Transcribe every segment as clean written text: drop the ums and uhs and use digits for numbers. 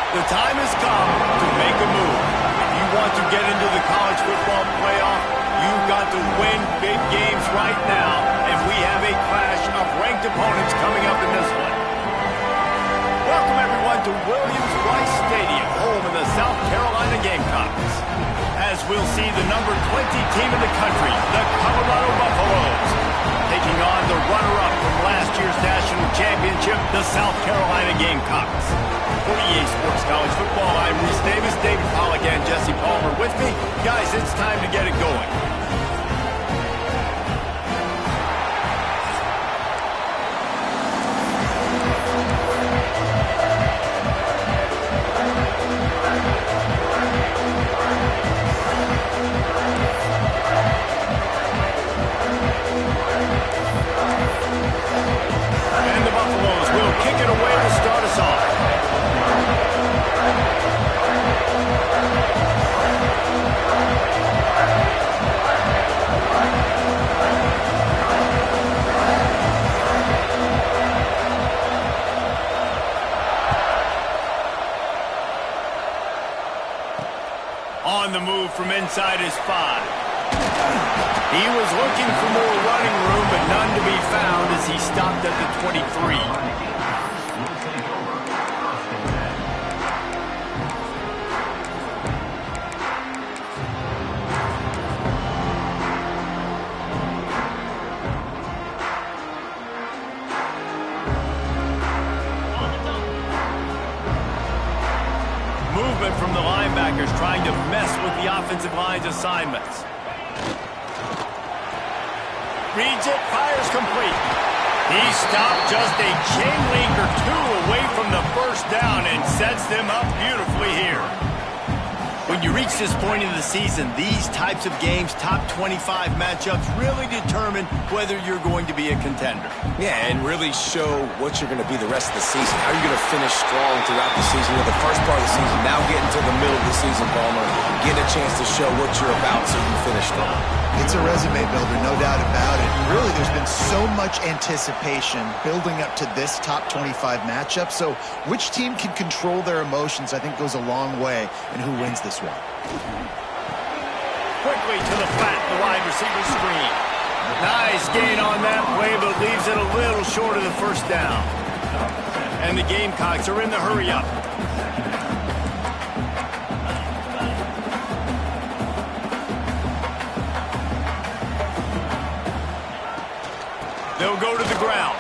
The time has come to make a move. If you want to get into the college football playoff, you've got to win big games right now, and we have a clash of ranked opponents coming up in this one. Welcome, everyone, to Williams-Brice Stadium, home of the South Carolina Gamecocks. As we'll see the number 20 team in the country, the Colorado Buffaloes, taking on the runner-up from last year's national championship, the South Carolina Gamecocks. For EA Sports College Football, I'm Reese Davis, David Pollack, and Jesse Palmer with me. Guys, it's time to get it going. And the Buffaloes will kick it away to start us off. On the move from inside his 5. He was looking for more running room, but none to be found as he stopped at the 23. Movement from the linebackers trying to mess with the offensive line's assignments. Reads it, fires complete. He stopped just a chain link or two away from the first down and sets them up beautifully here. When you reach this point in the season, these types of games, top 25 matchups, really determine whether you're going to be a contender. Yeah, and really show what you're going to be the rest of the season. How are you going to finish strong throughout the season? The first part of the season, now getting to the middle of the season, Palmer, getting a chance to show what you're about so you finish strong. It's a resume builder, no doubt about it. And really, there's been so much anticipation building up to this top 25 matchup. So which team can control their emotions, I think, goes a long way in who wins this one. Quickly to the flat, the wide receiver screen. Nice gain on that play, but leaves it a little short of the first down. And the Gamecocks are in the hurry-up. They'll go to the ground.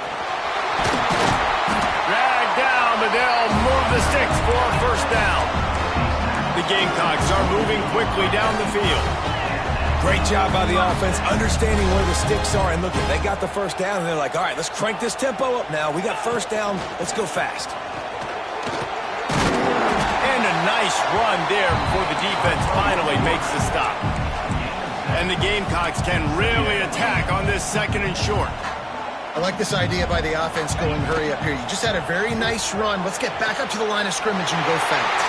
Dragged down, but they'll move the sticks for a first down. The Gamecocks are moving quickly down the field. Great job by the offense, understanding where the sticks are. And look, they got the first down, and they're like, all right, let's crank this tempo up now. We got first down. Let's go fast. And a nice run there before the defense finally makes the stop. And the Gamecocks can really attack on this second and short. I like this idea by the offense going hurry up here. You just had a very nice run. Let's get back up to the line of scrimmage and go fast.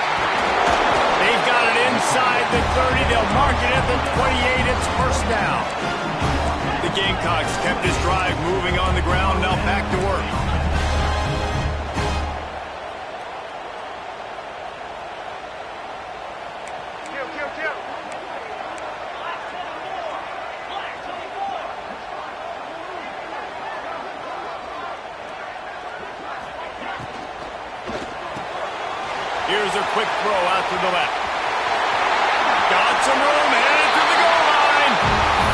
They've got it inside the 30. They'll mark it at the 28. It's first down. The Gamecocks kept this drive moving on the ground. Now back to work. Here's a quick throw out to the left. Got some room, headed to the goal line.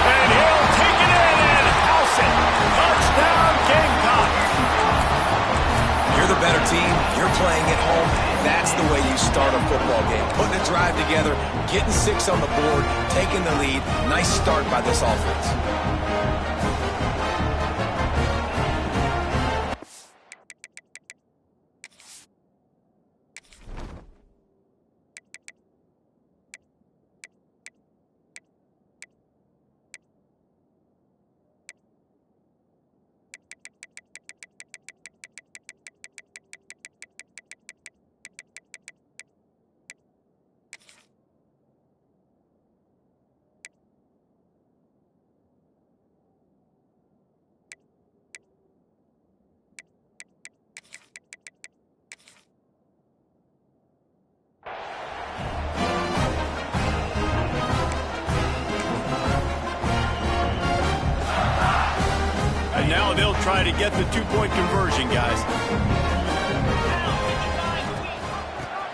And he'll take it in and house it. Touchdown, Gamecocks. You're the better team. You're playing at home. That's the way you start a football game. Putting a drive together, getting 6 on the board, taking the lead. Nice start by this offense. try to get the two-point conversion, guys.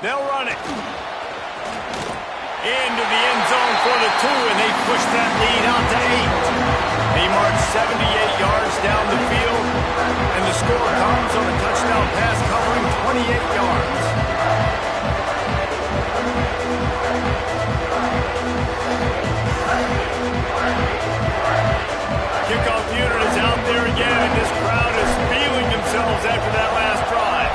They'll run it. Into the end zone for the 2, and they push that lead out to 8. He marched 78 yards down the field, and the score comes on a touchdown pass covering 28 yards. Kickoff unit is out there again, and this crowd is feeling themselves after that last drive.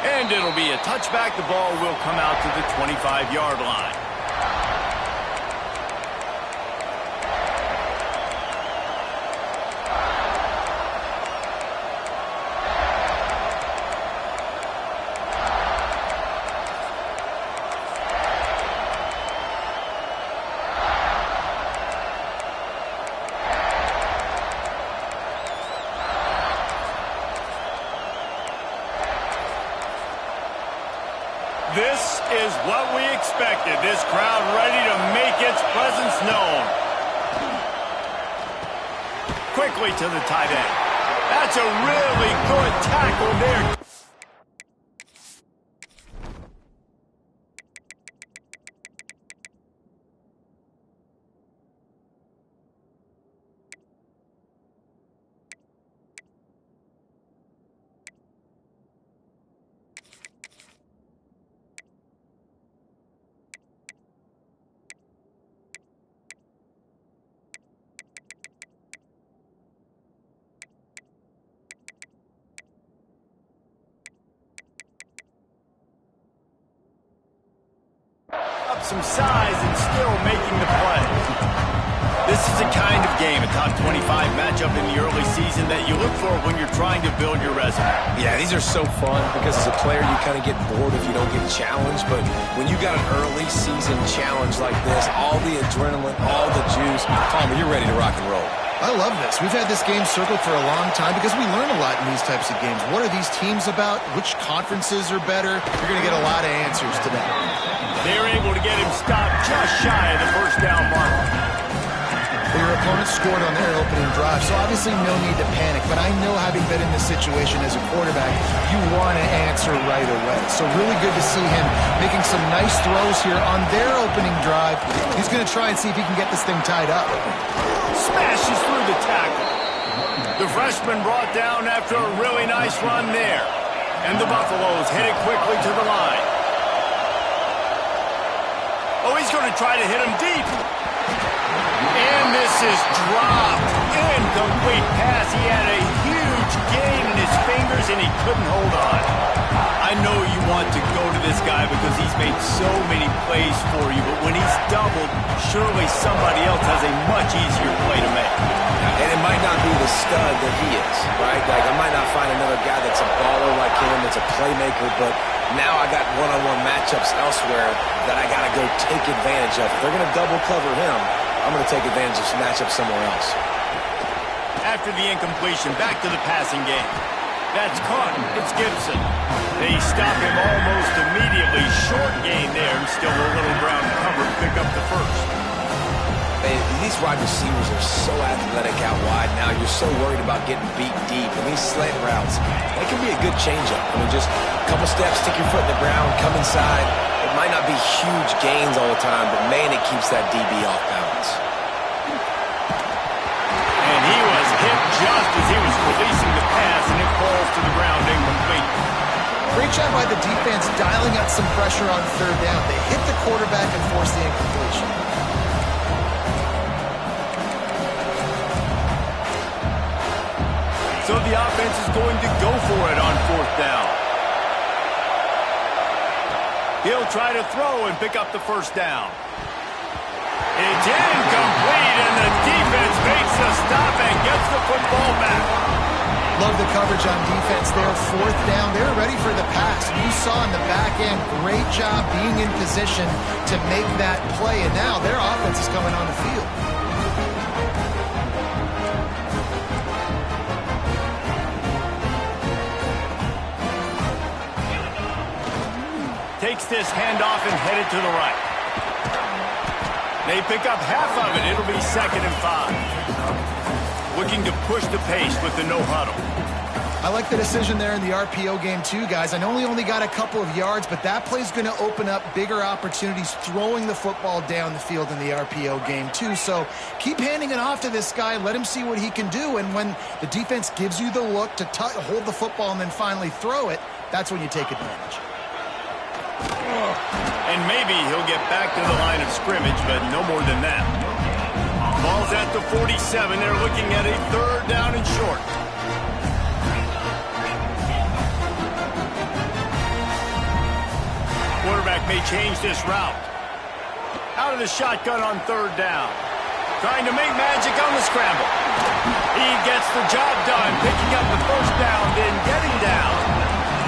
And it'll be a touchback. The ball will come out to the 25-yard line. This is what we expected. This crowd ready to make its presence known. Quickly to the tight end. That's a really good tackle there. Some size and still making the play. This is the kind of game, a top 25 matchup in the early season that you look for when you're trying to build your resume. Yeah, these are so fun because as a player you kind of get bored if you don't get challenged, but when you got an early season challenge like this, all the adrenaline, all the juice, Palmer, you're ready to rock and roll. I love this. We've had this game circled for a long time because we learn a lot in these types of games. What are these teams about? Which conferences are better? You're going to get a lot of answers today. They're able to get him stopped just shy of the first down mark. Your opponent scored on their opening drive, so obviously no need to panic. But I know, having been in this situation as a quarterback, you want to answer right away. So really good to see him making some nice throws here on their opening drive. He's going to try and see if he can get this thing tied up. Smashes through the tackle. The freshman brought down after a really nice run there. And the Buffaloes headed quickly to the line. Oh, he's going to try to hit him deep. And this is dropped. Incomplete pass. He had a huge gain in his fingers, and he couldn't hold on. I know you want to go to this guy because he's made so many plays for you, but when he's doubled, surely somebody else has a much easier play to make. And it might not be the stud that he is, right? Like, I might not find another guy that's a baller like him, that's a playmaker, but now I got one-on-one matchups elsewhere that I got to go take advantage of. If they're going to double cover him, I'm going to take advantage of some matchups somewhere else. After the incompletion, back to the passing game. That's caught. It's Gibson. They stop him almost immediately. Short gain there, and still a little ground cover to pick up the first. These wide receivers are so athletic out wide now. You're so worried about getting beat deep. And these slant routes, that can be a good changeup. I mean, just a couple steps, stick your foot in the ground, come inside. It might not be huge gains all the time, but man, it keeps that DB off balance. And he was hit just as he was releasing the pass, and it falls to the ground incomplete. Great job by the defense dialing up some pressure on third down. They hit the quarterback and forced the incompletion. So the offense is going to go for it on fourth down. He'll try to throw and pick up the first down. It's incomplete, and the defense makes a stop and gets the football back. Love the coverage on defense there. Fourth down, they're ready for the pass. You saw in the back end, great job being in position to make that play, and now their offense is coming on the field. Takes this handoff and headed to the right. They pick up half of it. It'll be 2nd and 5. Looking to push the pace with the no huddle. I like the decision there in the RPO game too, guys. I know he only got a couple of yards, but that play's going to open up bigger opportunities throwing the football down the field in the RPO game too. So keep handing it off to this guy. Let him see what he can do. And when the defense gives you the look to hold the football and then finally throw it, that's when you take advantage. And maybe he'll get back to the line of scrimmage, but no more than that. Ball's at the 47. They're looking at a 3rd down and short. Quarterback may change this route. Out of the shotgun on 3rd down. Trying to make magic on the scramble. He gets the job done, picking up the 1st down, then getting down.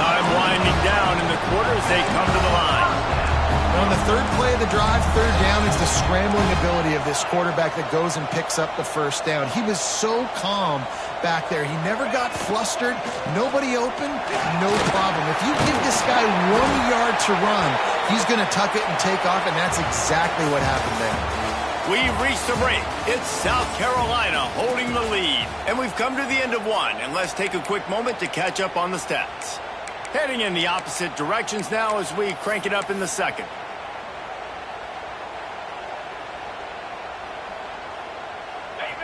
Time winding down in the quarter as they come to the line. On the 3rd play of the drive, 3rd down is the scrambling ability of this quarterback that goes and picks up the 1st down. He was so calm back there. He never got flustered. Nobody open, no problem. If you give this guy 1 yard to run, he's going to tuck it and take off, and that's exactly what happened there. We've reached the break. It's South Carolina holding the lead. And we've come to the end of one. And let's take a quick moment to catch up on the stats. Heading in the opposite directions now as we crank it up in the 2nd.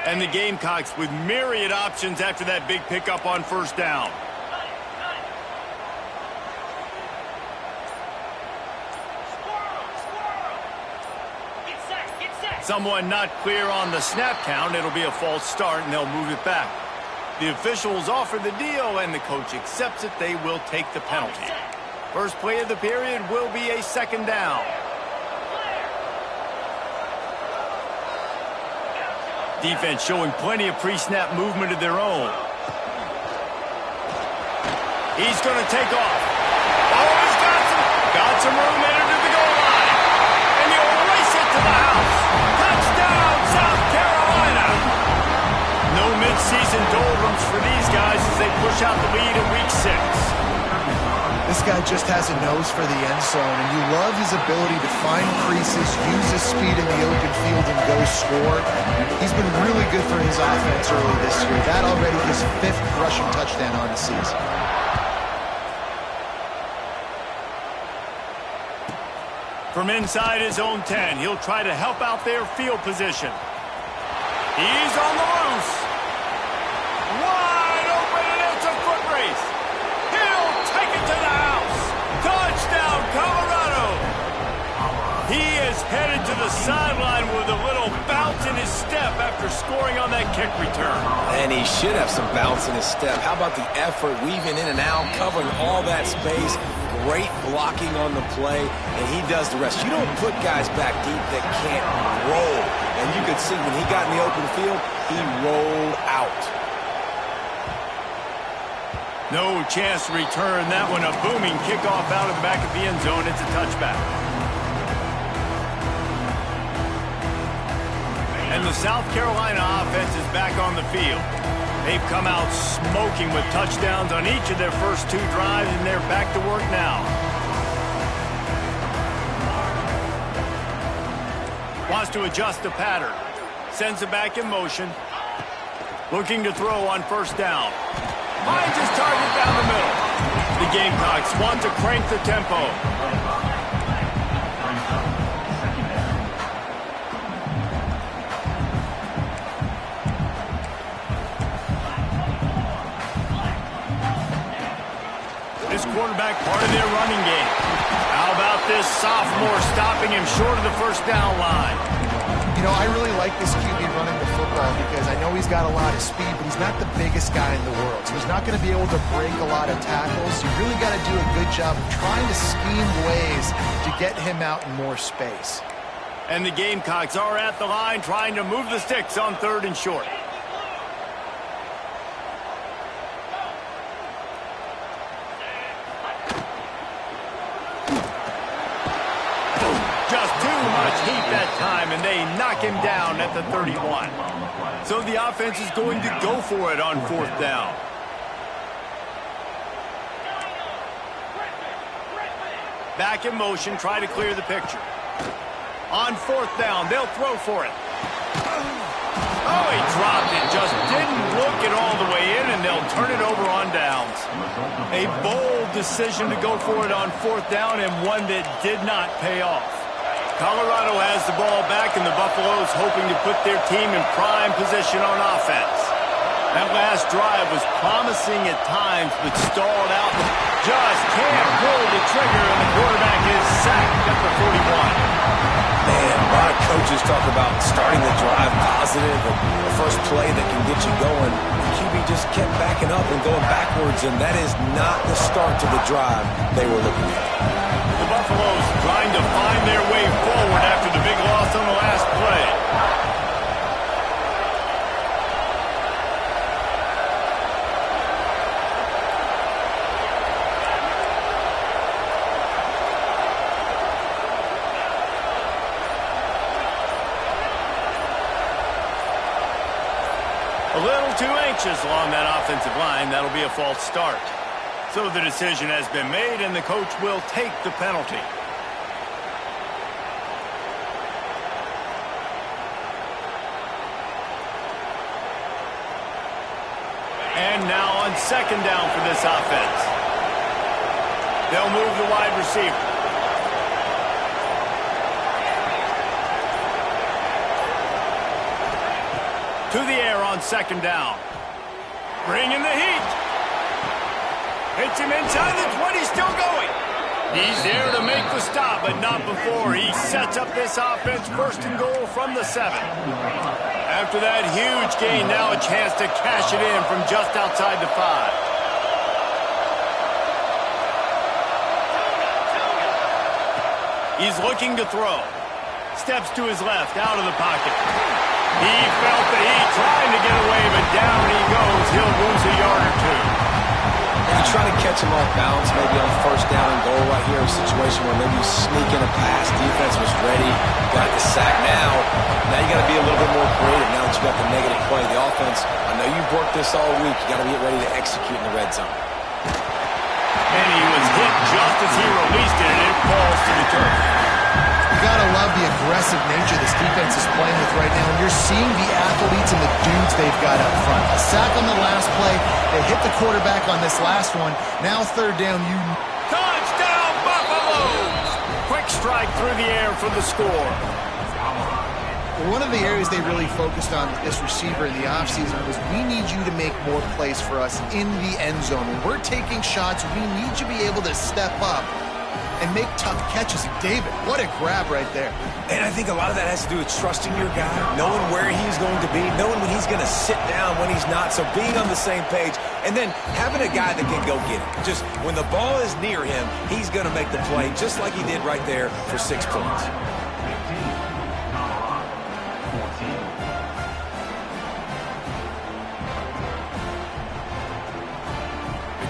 And the Gamecocks with myriad options after that big pickup on 1st down. Someone not clear on the snap count. It'll be a false start, and they'll move it back. The officials offer the deal, and the coach accepts it. They will take the penalty. First play of the period will be a 2nd down. Defense showing plenty of pre-snap movement of their own. He's going to take off. Oh, he's got some room entered to the goal line. And he'll race it to the house. Touchdown, South Carolina. No mid-season doldrums for these guys as they push out the lead in Week 6. This guy just has a nose for the end zone, and you love his ability to find creases, use his speed in the open field, and go score. He's been really good for his offense early this year. That already his 5th rushing touchdown on the season. From inside his own 10, he'll try to help out their field position. He's on the loose. Wide open, and it's a foot race. He'll take it to the house. Touchdown, Colorado. He is headed to the sideline with a little bounce in his step after scoring on that kick return. And he should have some bounce in his step. How about the effort, weaving in and out, covering all that space. Great blocking on the play, and he does the rest. You don't put guys back deep that can't roll. And you could see when he got in the open field, he rolled out. No chance to return that one. A booming kickoff out of the back of the end zone. It's a touchback. And the South Carolina offense is back on the field. They've come out smoking with touchdowns on each of their first 2 drives, and they're back to work now. Wants to adjust the pattern. Sends it back in motion. Looking to throw on 1st down. Finds his target down the middle. The Gamecocks want to crank the tempo. This quarterback part of their running game. How about this sophomore stopping him short of the 1st down line? You know, I really like this QB running the football because I know he's got a lot of speed, but he's not the biggest guy in the world. So he's not going to be able to break a lot of tackles. You really got to do a good job of trying to scheme ways to get him out in more space. And the Gamecocks are at the line trying to move the sticks on 3rd and short. Heat that time, and they knock him down at the 31. So the offense is going to go for it on 4th down. Back in motion, try to clear the picture. On 4th down, they'll throw for it. Oh, he dropped it. Just didn't look it all the way in, and they'll turn it over on downs. A bold decision to go for it on 4th down, and one that did not pay off. Colorado has the ball back, and the Buffaloes hoping to put their team in prime position on offense. That last drive was promising at times, but stalled out. Just can't pull the trigger, and the quarterback is sacked at the 41. Man, a lot of coaches talk about starting the drive positive and the first play that can get you going. The QB just kept backing up and going backwards, and that is not the start to the drive they were looking at. The Buffaloes trying to find their way forward after the big loss on the last play. A little too anxious along that offensive line. That'll be a false start. So the decision has been made, and the coach will take the penalty. And now on 2nd down for this offense. They'll move the wide receiver. To the air on 2nd down. Bringing the heat. Hits him inside the 20, still going. He's there to make the stop, but not before. He sets up this offense 1st and goal from the 7. After that huge gain, now a chance to cash it in from just outside the 5. He's looking to throw. Steps to his left, out of the pocket. He felt the heat, trying to get away, but down he goes. He'll lose a yard or two. You try to catch him off balance, maybe on 1st down and goal right here, a situation where maybe you sneak in a pass. Defense was ready, got the sack now. Now you got to be a little bit more creative now that you got the negative play. The offense, I know you've worked this all week. You got to get ready to execute in the red zone. And he was hit just as he released it, and it falls to the turf. You gotta love the aggressive nature this defense is playing with right now, and you're seeing the athletes and the dudes they've got up front. A sack on the last play, they hit the quarterback on this last one. Now 3rd down, Touchdown, Buffaloes! Quick strike through the air for the score. One of the areas they really focused on with this receiver in the offseason was, we need you to make more plays for us in the end zone. When we're taking shots, we need you to be able to step up and make tough catches. David, what a grab right there. And I think a lot of that has to do with trusting your guy, knowing where he's going to be, knowing when he's going to sit down, when he's not. So being on the same page, and then having a guy that can go get it. Just when the ball is near him, he's going to make the play, just like he did right there for 6 points.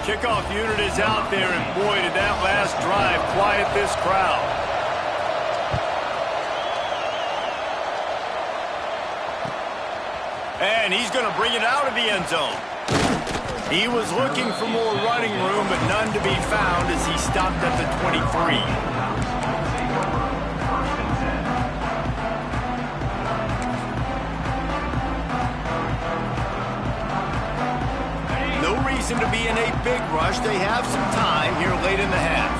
Kickoff unit is out there, and boy, did that last drive quiet this crowd. And he's going to bring it out of the end zone. He was looking for more running room, but none to be found as he stopped at the 23. To be in a big rush. They have some time here late in the half.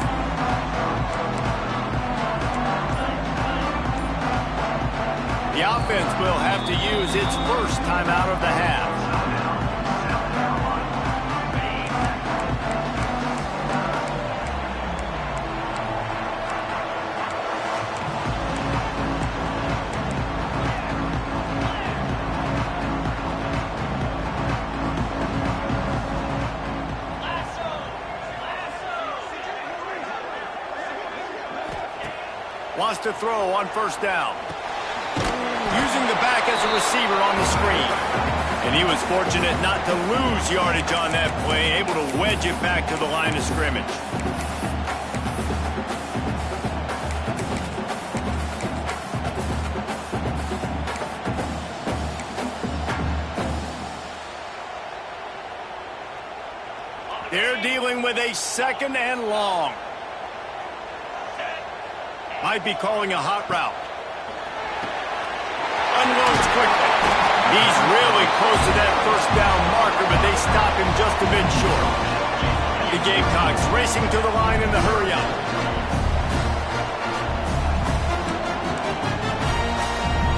The offense will have to use its first timeout of the half. Wants to throw on 1st down. Using the back as a receiver on the screen. And he was fortunate not to lose yardage on that play, able to wedge it back to the line of scrimmage. They're dealing with a 2nd and long. Might be calling a hot route. unloads quickly. He's really close to that first down marker, but they stop him just a bit short. The Gamecocks racing to the line in the hurry-up.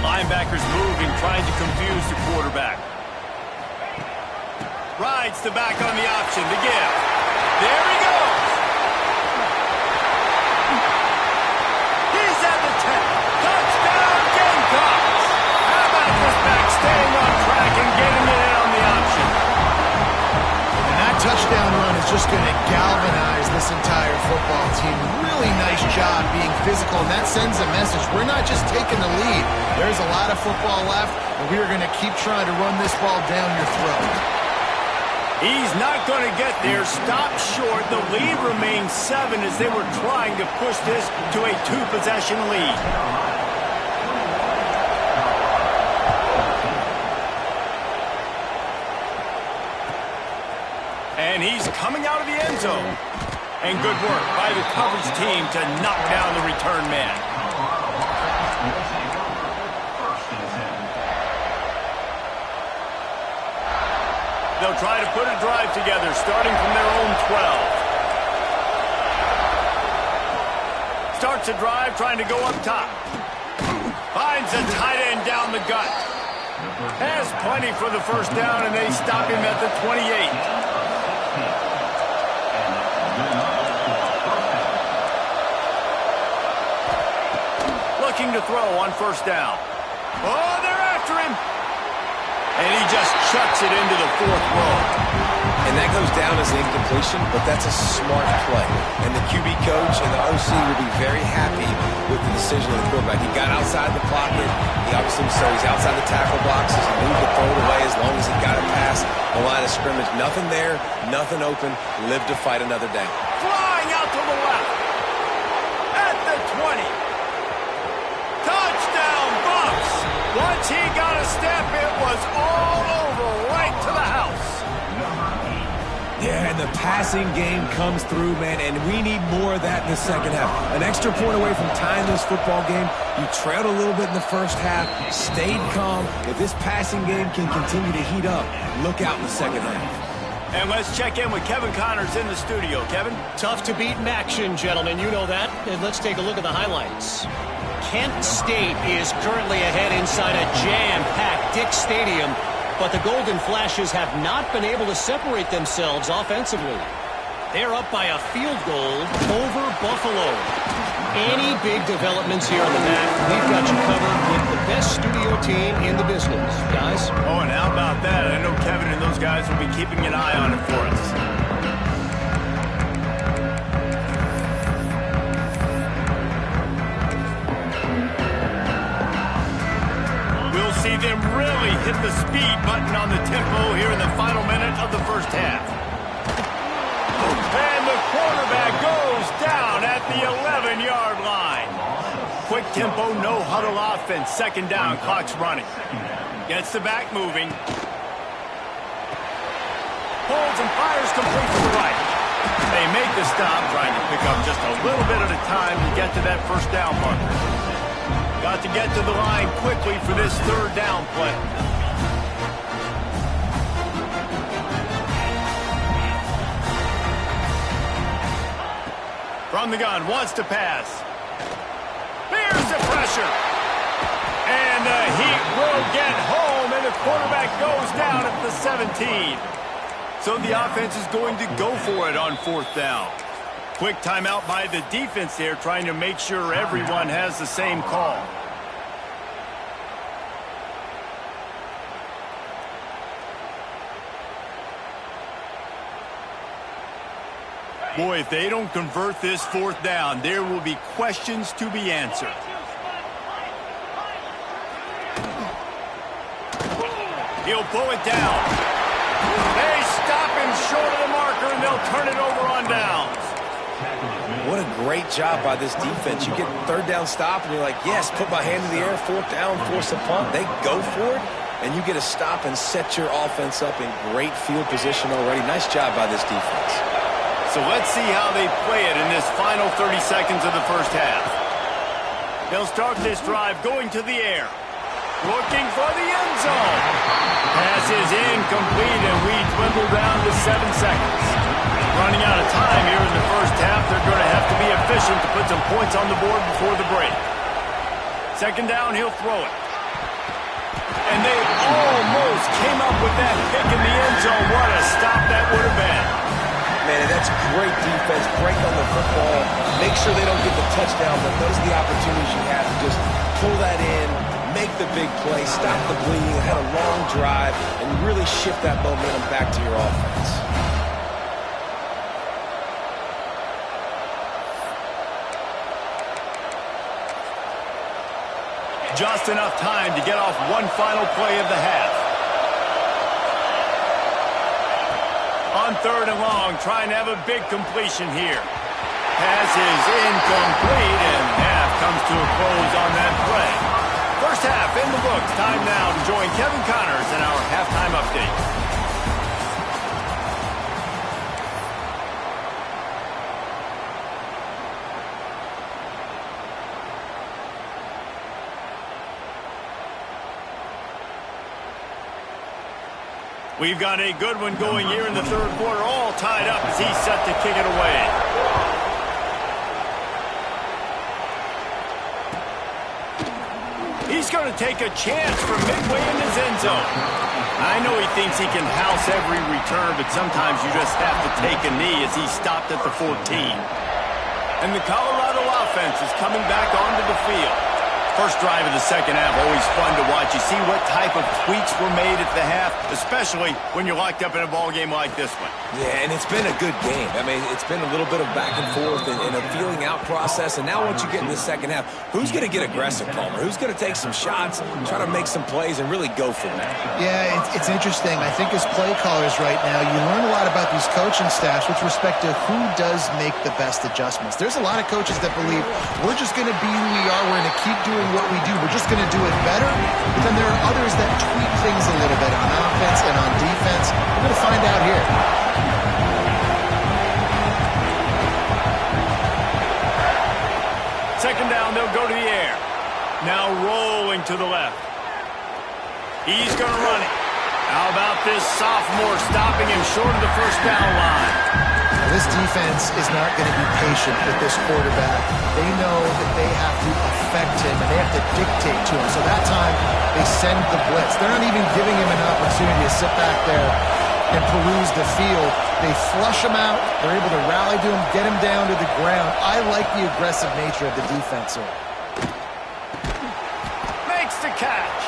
Linebackers moving, trying to confuse the quarterback. Rides the back on the option, the give. There he goes. He's at the 10. Touchdown, Gamecocks. How about this back staying on track and getting it in on the option? And that touchdown run is just going to galvanize this entire football team. Really nice job being physical, and that sends a message. We're not just taking the lead. There's a lot of football left, and we are going to keep trying to run this ball down your throat. He's not going to get there. Stop short. The lead remains 7 as they were trying to push this to a 2-possession lead. And he's coming out of the end zone. And good work by the coverage team to knock down the return man. They'll try to put a drive together, starting from their own 12. Starts a drive, trying to go up top. Finds a tight end down the gut. Has plenty for the first down, and they stop him at the 28. Looking to throw on first down. Oh, they're after him. And he just chucks it into the 4th row. And that goes down as an incompletion, but that's a smart play. And the QB coach and the OC will be very happy with the decision of the quarterback. He got outside the pocket. He obviously, so he's outside the tackle boxes. He moved to throw it away as long as he got it past the line of scrimmage. Nothing there, nothing open. Live to fight another down. Flying out to the left. At the 20. Touchdown, Bucks. Once he got a step, it was all over, right to the house. Yeah, and the passing game comes through, man, and we need more of that in the second half. An extra point away from tying this football game. You trailed a little bit in the first half, stayed calm. If this passing game can continue to heat up, look out in the second half. And let's check in with Kevin Connors in the studio. Kevin? Tough to beat in action, gentlemen. You know that. And let's take a look at the highlights. Kent State is currently ahead inside a jam-packed Dick Stadium, but the Golden Flashes have not been able to separate themselves offensively. They're up by a field goal over Buffalo. Any big developments here on the map, we've got you covered with the best studio team in the business, guys. Oh, and how about that? I know Kevin and those guys will be keeping an eye on it for us. See them really hit the speed button on the tempo here in the final minute of the first half. And the quarterback goes down at the 11-yard line. Quick tempo, no huddle offense. Second down, clock's running. Gets the back moving. Holds and fires complete to the right. They make the stop, trying to pick up just a little bit at a time to get to that first down marker. Got to get to the line quickly for this third down play. From the gun, wants to pass. Here's the pressure. And the heat will get home, and the quarterback goes down at the 17. So the offense is going to go for it on 4th down. Quick timeout by the defense there, trying to make sure everyone has the same call. Boy, if they don't convert this 4th down, there will be questions to be answered. He'll pull it down. They stop him short of the marker, and they'll turn it over on downs. What a great job by this defense. You get third down stop, and you're like, yes, put my hand in the air, 4th down, force a punt. They go for it, and you get a stop and set your offense up in great field position already. Nice job by this defense. So let's see how they play it in this final 30 seconds of the first half. They'll start this drive going to the air. Looking for the end zone. Pass is incomplete, and we dwindle down to 7 seconds. Running out of time here in the first half. They're going to have to be efficient to put some points on the board before the break. Second down, he'll throw it. And they almost came up with that pick in the end zone. What a stop that would have been. Man, that's great defense. Break on the football. Make sure they don't get the touchdown, but those are the opportunities you have to just pull that in, make the big play, stop the bleeding, had a long drive, and really shift that momentum back to your offense. Just enough time to get off one final play of the half. On 3rd and long, trying to have a big completion here. Pass is incomplete, and half comes to a close on that play. First half in the books. Time now to join Kevin Connors in our halftime update. We've got a good one going here in the 3rd quarter, all tied up as he's set to kick it away. He's going to take a chance from midway in his end zone. I know he thinks he can house every return, but sometimes you just have to take a knee as he stopped at the 14. And the Colorado offense is coming back onto the field. First drive of the second half, always fun to watch. You see what type of tweaks were made at the half, especially when you're locked up in a ball game like this one. Yeah, and it's been a good game. I mean, it's been a little bit of back and forth and a feeling out process. And now once you get in the second half, who's going to get aggressive, Palmer? Who's going to take some shots, try to make some plays, and really go for it? Yeah, it's interesting. I think as play callers right now, you learn a lot about these coaching staffs with respect to who does make the best adjustments. There's a lot of coaches that believe we're just going to be who we are. We're going to keep doing what we do. We're just going to do it better. But then there are others that tweak things a little bit on offense and on defense. We're going to find out here. Second down, they'll go to the air. Now rolling to the left. He's going to run it. How about this sophomore stopping him short of the first down line? This defense is not going to be patient with this quarterback. They know that they have to affect him, and they have to dictate to him. So that time, they send the blitz. They're not even giving him an opportunity to sit back there and peruse the field. They flush him out. They're able to rally to him, get him down to the ground. I like the aggressive nature of the defense here. Makes the catch.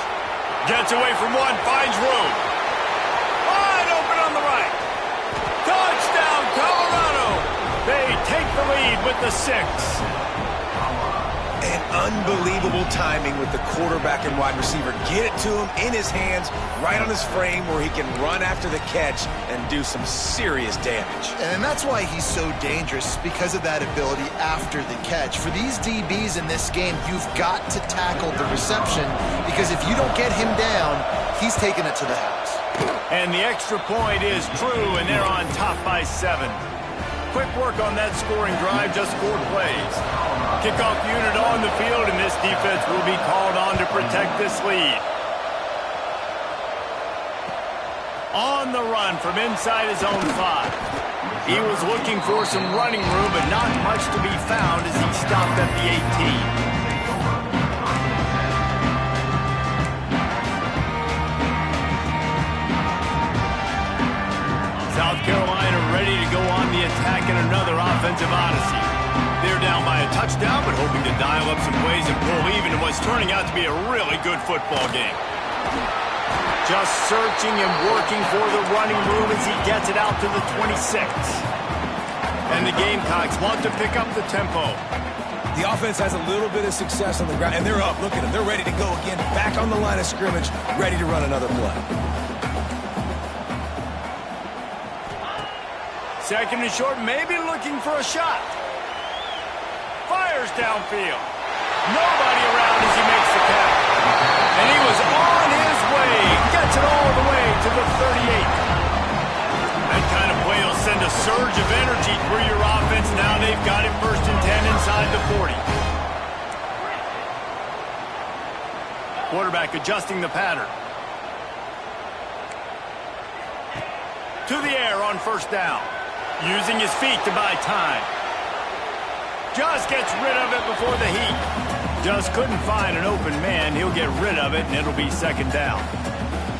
Gets away from one, finds room. Wide open on the right. Touchdown, Colorado. They take the lead with the 6. And unbelievable timing with the quarterback and wide receiver. Get it to him in his hands, right on his frame where he can run after the catch and do some serious damage. And that's why he's so dangerous, because of that ability after the catch. For these DBs in this game, you've got to tackle the reception, because if you don't get him down, he's taking it to the house. And the extra point is true, and they're on top by 7. Quick work on that scoring drive, just 4 plays. Kickoff unit on the field, and this defense will be called on to protect this lead. On the run from inside his own 5. He was looking for some running room, but not much to be found as he stopped at the 18. South Carolina ready to go on the attack in another offensive odyssey. They're down by a touchdown, but hoping to dial up some plays and pull even in what's turning out to be a really good football game. Just searching and working for the running room as he gets it out to the 26. And the Gamecocks want to pick up the tempo. The offense has a little bit of success on the ground, and they're up. Look at them. They're ready to go again, back on the line of scrimmage, ready to run another play. Second and short, maybe looking for a shot. Fires downfield. Nobody around as he makes the catch. And he was on his way. Gets it all the way to the 38. That kind of play will send a surge of energy through your offense. Now they've got it 1st and 10 inside the 40. Quarterback adjusting the pattern. To the air on first down. Using his feet to buy time. Just gets rid of it before the heat. Just couldn't find an open man. He'll get rid of it, and it'll be second down.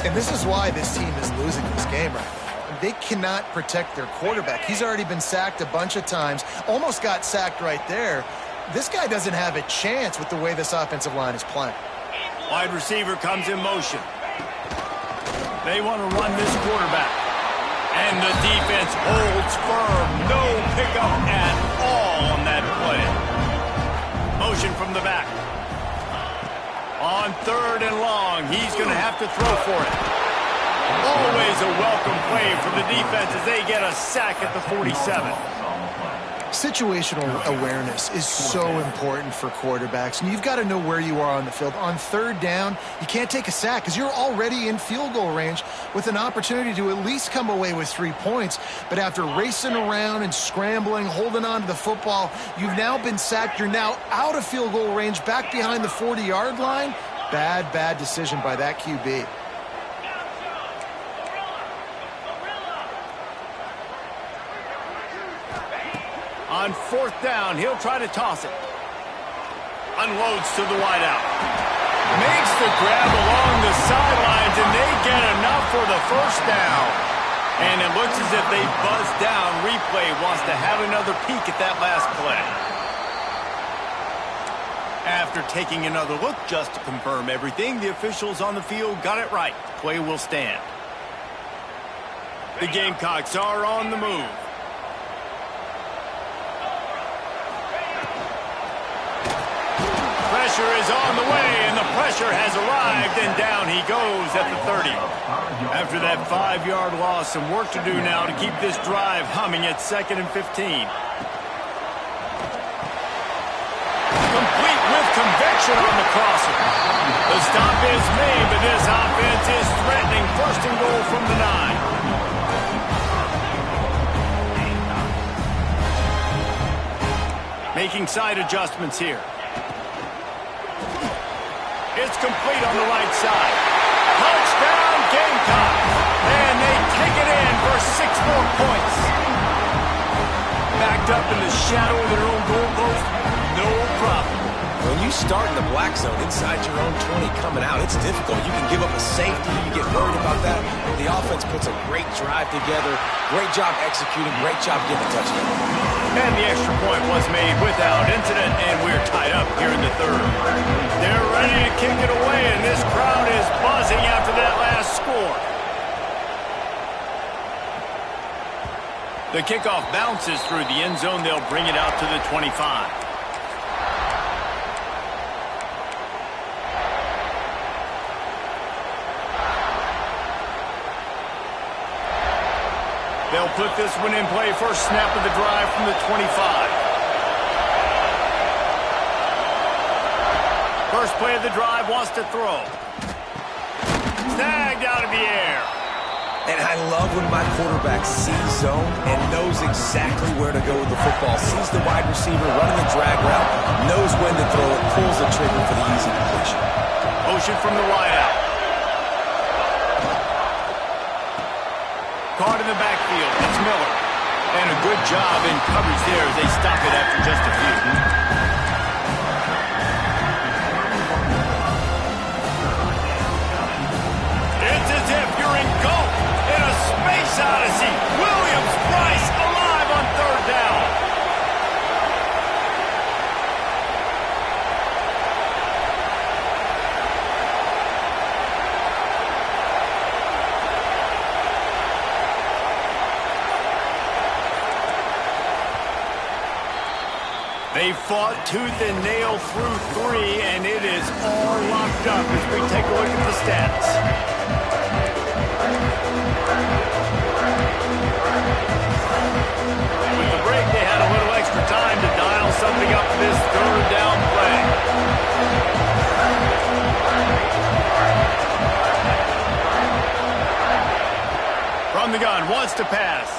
And this is why this team is losing this game right now. They cannot protect their quarterback. He's already been sacked a bunch of times. Almost got sacked right there. This guy doesn't have a chance with the way this offensive line is playing. Wide receiver comes in motion. They want to run this quarterback. And the defense holds firm. No pickup at all on that play. Motion from the back. On third and long, he's going to have to throw for it. Always a welcome play from the defense as they get a sack at the 47. Situational awareness is so important for quarterbacks, and you've got to know where you are on the field. On third down, you can't take a sack because you're already in field goal range with an opportunity to at least come away with 3 points. But after racing around and scrambling, holding on to the football, you've now been sacked. You're now out of field goal range, back behind the 40-yard line. Bad decision by that QB. On fourth down, he'll try to toss it. Unloads to the wideout. Makes the grab along the sidelines, and they get enough for the first down. And it looks as if they buzzed down. Replay wants to have another peek at that last play. After taking another look just to confirm everything, the officials on the field got it right. Play will stand. The Gamecocks are on the move. Pressure is on the way, and the pressure has arrived, and down he goes at the 30. After that 5-yard loss, some work to do now to keep this drive humming at 2nd and 15. Complete with conviction on the crosser. The stop is made, but this offense is threatening. First and goal from the 9. Making side adjustments here. It's complete on the right side. Touchdown, Gamecocks. And they take it in for 6 more points. Backed up in the shadow of their own goalpost, no problem. When you start in the black zone inside your own 20 coming out, it's difficult. You can give up a safety. You get worried about that. But the offense puts a great drive together. Great job executing. Great job getting a touchdown. And the extra point was made without incident, and we're tied up here in the third. They're ready to kick it away, and this crowd is buzzing after that last score. The kickoff bounces through the end zone. They'll bring it out to the 25. They'll put this one in play. First snap of the drive from the 25. First play of the drive, wants to throw. Snagged out of the air. And I love when my quarterback sees zone and knows exactly where to go with the football. Sees the wide receiver running the drag route, knows when to throw it, pulls the trigger for the easy completion. Motion from the wideout. Caught in the backfield. It's Miller. And a good job in coverage there as they stop it after just a few. It's as if you're engulfed in a space odyssey. Williams-Brice alive on third down. They fought tooth and nail through 3, and it is all locked up as we take a look at the stats. With the break, they had a little extra time to dial something up for this third down play. From the gun, wants to pass.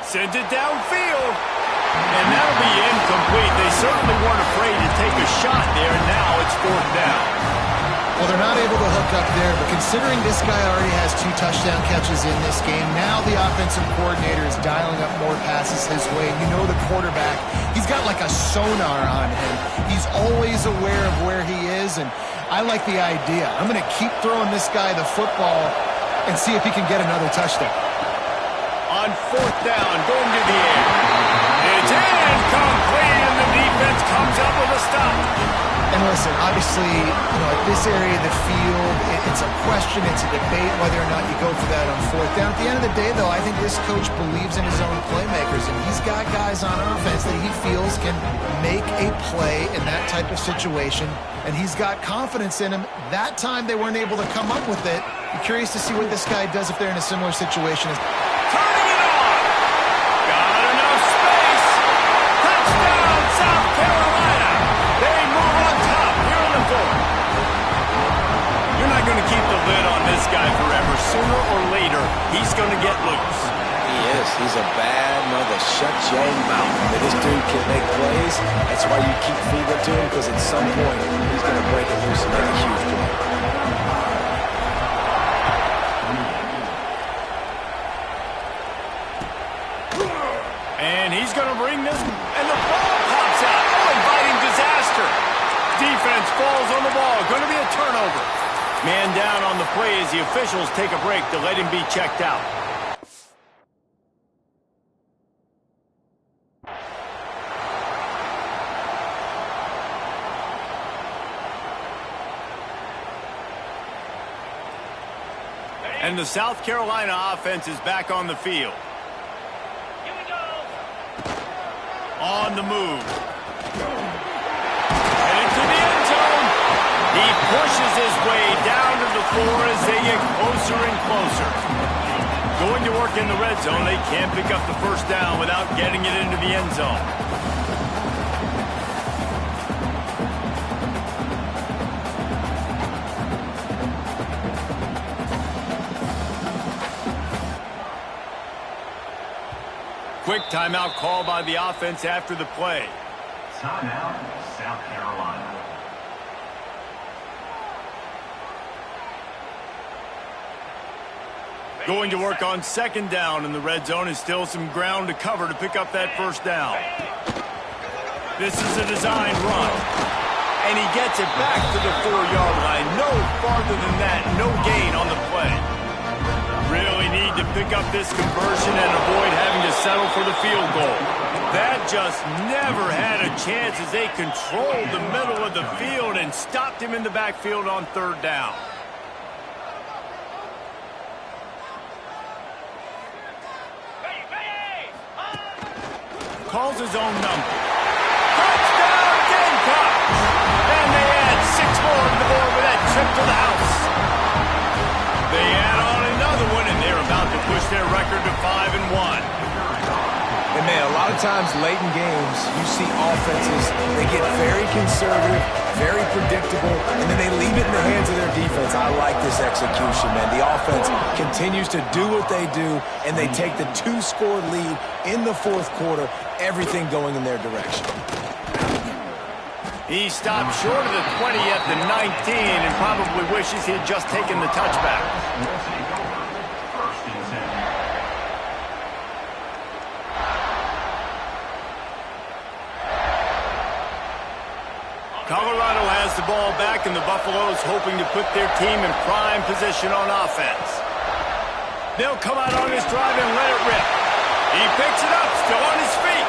Sends it downfield. And that'll be incomplete. They certainly weren't afraid to take a shot there, and now it's fourth down. Well, they're not able to hook up there, but considering this guy already has 2 touchdown catches in this game, now the offensive coordinator is dialing up more passes his way. You know the quarterback, he's got like a sonar on him. He's always aware of where he is, and I like the idea. I'm going to keep throwing this guy the football and see if he can get another touchdown. On 4th down, going to the air. It's incomplete, and the defense comes up with a stop. And listen, obviously, at this area of the field, it's a question, it's a debate whether or not you go for that on 4th down. At the end of the day, though, I think this coach believes in his own playmakers, and he's got guys on offense that he feels can make a play in that type of situation, and he's got confidence in him. That time, they weren't able to come up with it. I'm curious to see what this guy does if they're in a similar situation. Turning it on! Got enough space! Touchdown, South Carolina! They move on top here in the 4th. You're not going to keep the lid on this guy forever. Sooner or later, he's going to get loose. He is. He's a bad mother. Shut your mouth. I mean, this dude can make plays. That's why you keep feeding it to him, because at some point, he's going to break it loose and make a huge play. And he's going to bring this, and the ball pops out. Oh, inviting disaster. Defense falls on the ball. Going to be a turnover. Man down on the play as the officials take a break to let him be checked out. And the South Carolina offense is back on the field. On the move. Headed to the end zone. He pushes his way down to the floor as they get closer and closer. Going to work in the red zone. They can't pick up the first down without getting it into the end zone. Quick timeout call by the offense after the play. Timeout, South Carolina. Going to work on 2nd down in the red zone, and still some ground to cover to pick up that first down. This is a designed run. And he gets it back to the 4-yard line. No farther than that. No gain on the play. Really need to pick up this conversion and avoid having to settle for the field goal. That just never had a chance as they controlled the middle of the field and stopped him in the backfield on 3rd down. Calls his own number. Touchdown, Gamecocks! And they add 6 more to the board with that trip to the house. They add on another one, and they're about to push their record to 5-1. And man, a lot of times late in games, you see offenses, they get very conservative, very predictable, and then they leave it in the hands of their defense. I like this execution, man. The offense continues to do what they do, and they take the 2-score lead in the 4th quarter, everything going in their direction. He stopped short of the 20 at the 19 and probably wishes he had just taken the touchback. Colorado has the ball back, and the Buffaloes hoping to put their team in prime position on offense. They'll come out on this drive and let it rip. He picks it up, still on his feet.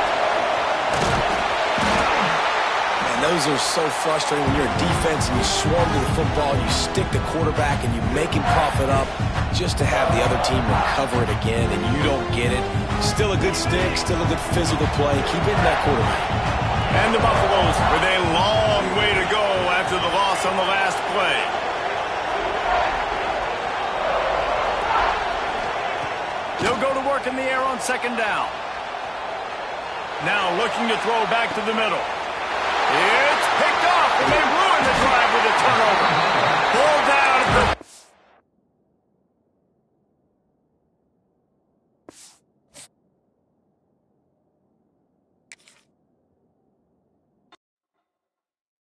Man, those are so frustrating when you're a defense and you swarm to the football, you stick the quarterback, and you make him cough it up just to have the other team recover it again, and you don't get it. Still a good stick, still a good physical play. Keep hitting that quarterback. And the Buffaloes with a long way to go after the loss on the last play. They'll go to work in the air on 2nd down. Now looking to throw back to the middle. It's